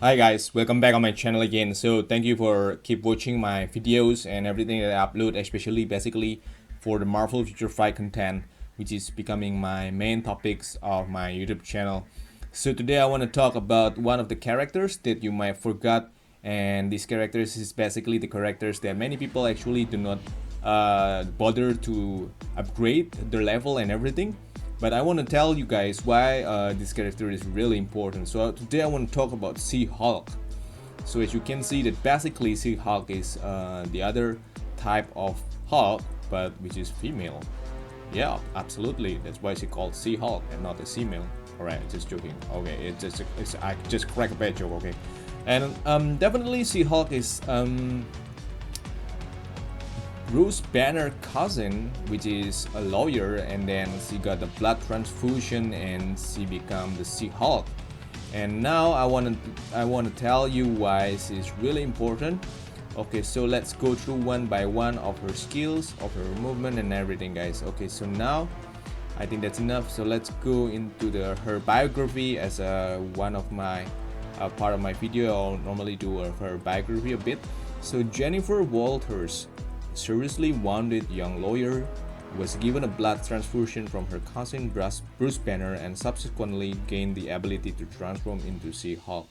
Hi guys, welcome back on my channel again. So thank you for keep watching my videos and everything that I upload, especially basically for the Marvel Future Fight content, which is becoming my main topics of my YouTube channel. So today I want to talk about one of the characters that you might forgot, and these characters is basically the characters that many people actually do not bother to upgrade their level and everything. But I want to tell you guys why this character is really important. So today I want to talk about She-Hulk. So as you can see that basically She-Hulk is the other type of Hulk, but which is female. Yeah, absolutely. That's why she called She-Hulk and not a female. Alright, just joking. Okay, I just crack a bad joke. Okay, and definitely She-Hulk is Bruce Banner cousin, which is a lawyer, and then she got a blood transfusion and she become the She-Hulk. And now I want to tell you why she's really important. Okay, so let's go through one by one of her skills, of her movement and everything, guys. Okay, so now I think that's enough. So let's go into her biography as one of my part of my video. I'll normally do her biography a bit. So Jennifer Walters, seriously wounded young lawyer, was given a blood transfusion from her cousin Bruce Banner and subsequently gained the ability to transform into She-Hulk.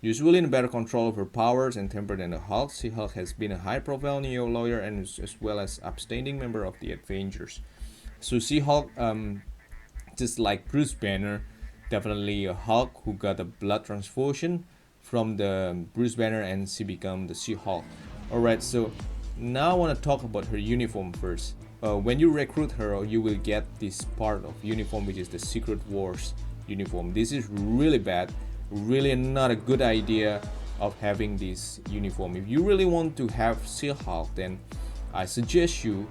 Usually in better control of her powers and temper than the Hulk, She-Hulk has been a high-profile neo lawyer and as well as upstanding member of the Avengers. So She-Hulk, just like Bruce Banner, definitely a Hulk who got a blood transfusion from the Bruce Banner and she became the She-Hulk. Alright, so now I want to talk about her uniform first. When you recruit her, you will get this part of uniform, which is the Secret Wars uniform. This is really bad, really not a good idea of having this uniform. If you really want to have She-Hulk, then I suggest you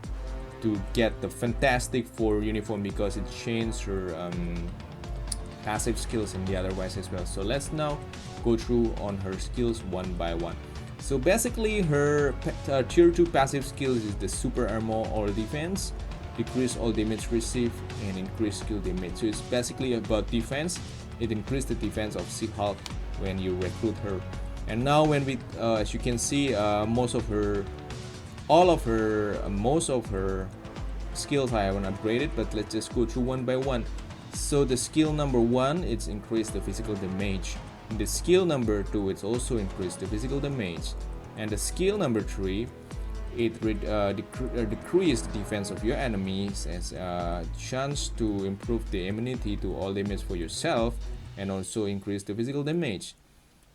to get the Fantastic Four uniform because it changes her passive skills and the otherwise as well. So let's now go through on her skills one by one. So basically her tier 2 passive skills is the super armor or defense, decrease all damage received and increase skill damage. So it's basically about defense. It increases the defense of She-Hulk when you recruit her. And now when we as you can see most of her skills I haven't upgraded, but let's just go through one by one. So the skill number 1, it's increase the physical damage. The skill number 2, it's also increased the physical damage, and the skill number 3, it decreased the defense of your enemies as a chance to improve the immunity to all damage for yourself and also increase the physical damage.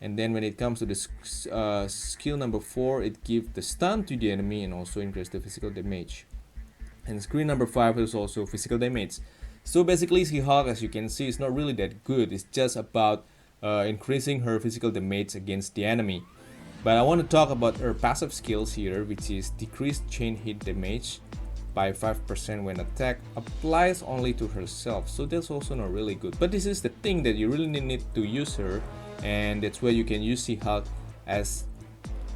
And then when it comes to the skill number 4, it gives the stun to the enemy and also increase the physical damage. And skill number 5 is also physical damage. So basically She-Hulk, as you can see, is not really that good. It's just about increasing her physical damage against the enemy. But I want to talk about her passive skills here, which is decreased chain hit damage by 5% when attack applies only to herself. So that's also not really good. But this is the thing that you really need to use her, and that's where you can use She-Hulk as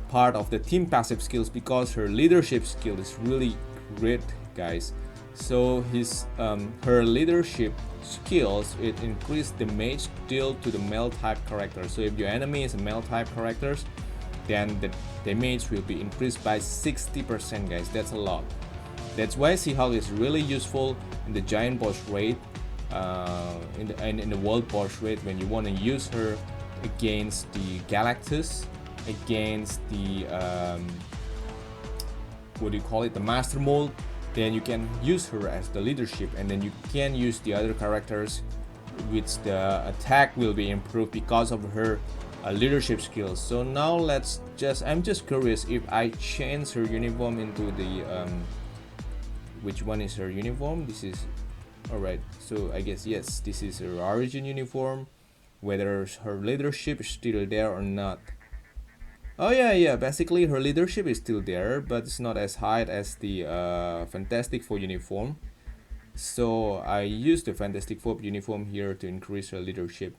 part of the team passive skills because her leadership skill is really great, guys. So her leadership skills, it increased damage dealt to the male type character. So if your enemy is a male type characters, then the damage will be increased by 60%, guys. That's a lot. That's why She-Hulk is really useful in the giant boss raid, in the world boss raid, when you want to use her against the Galactus, against the what do you call it, the Master Mold. Then you can use her as the leadership, and then you can use the other characters which the attack will be improved because of her leadership skills. So now I'm just curious if I change her uniform into the which one is her uniform. This is alright, so I guess yes, this is her origin uniform, whether her leadership is still there or not. Oh yeah, basically her leadership is still there, but it's not as high as the Fantastic Four uniform. So I used the Fantastic Four uniform here to increase her leadership.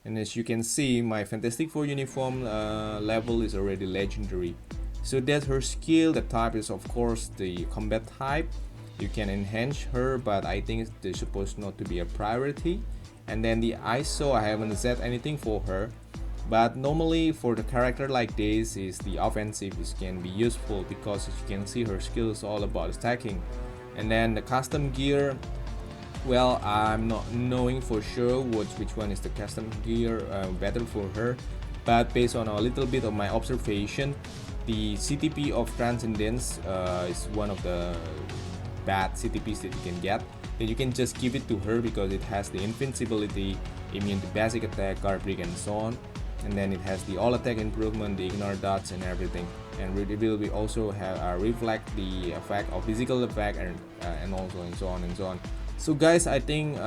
And as you can see, my Fantastic Four uniform level is already legendary. So that's her skill. The type is of course the combat type. You can enhance her, but I think they're supposed not to be a priority. And then the ISO, I haven't set anything for her, But normally for the character like this is the offensive is can be useful because as you can see her skill is all about stacking. And then the custom gear, well, I'm not knowing for sure which one is the custom gear better for her, but based on a little bit of my observation, the CTP of Transcendence is one of the bad CTPs that you can get. Then you can just give it to her because it has the invincibility, immune to basic attack, guard break, and so on. And then it has the all attack improvement, the ignore dots, and everything. And it will be also have reflect the effect of physical effect and also and so on and so on. So guys, I think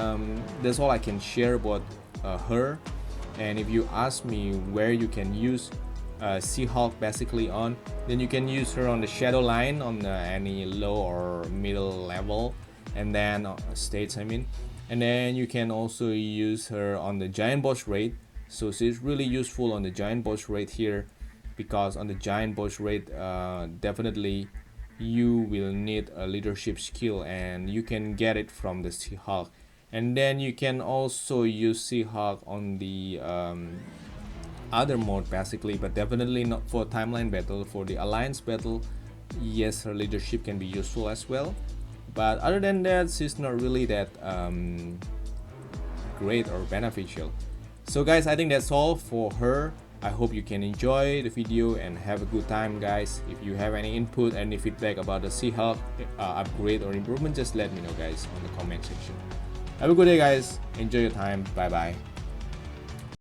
that's all I can share about her. And if you ask me where you can use She-Hulk basically on, then you can use her on the shadow line on any low or middle level, and then states I mean, and then you can also use her on the giant boss raid. So she's really useful on the giant boss raid here, because on the giant boss raid definitely you will need a leadership skill, and you can get it from the She-Hulk. And then you can also use She-Hulk on the other mode basically, but definitely not for timeline battle. For the alliance battle, yes, her leadership can be useful as well, but other than that she's not really that great or beneficial. So guys, I think that's all for her. I hope you can enjoy the video and have a good time, guys. If you have any input, any feedback about the She-Hulk upgrade or improvement, just let me know guys on the comment section. Have a good day guys, enjoy your time, bye bye.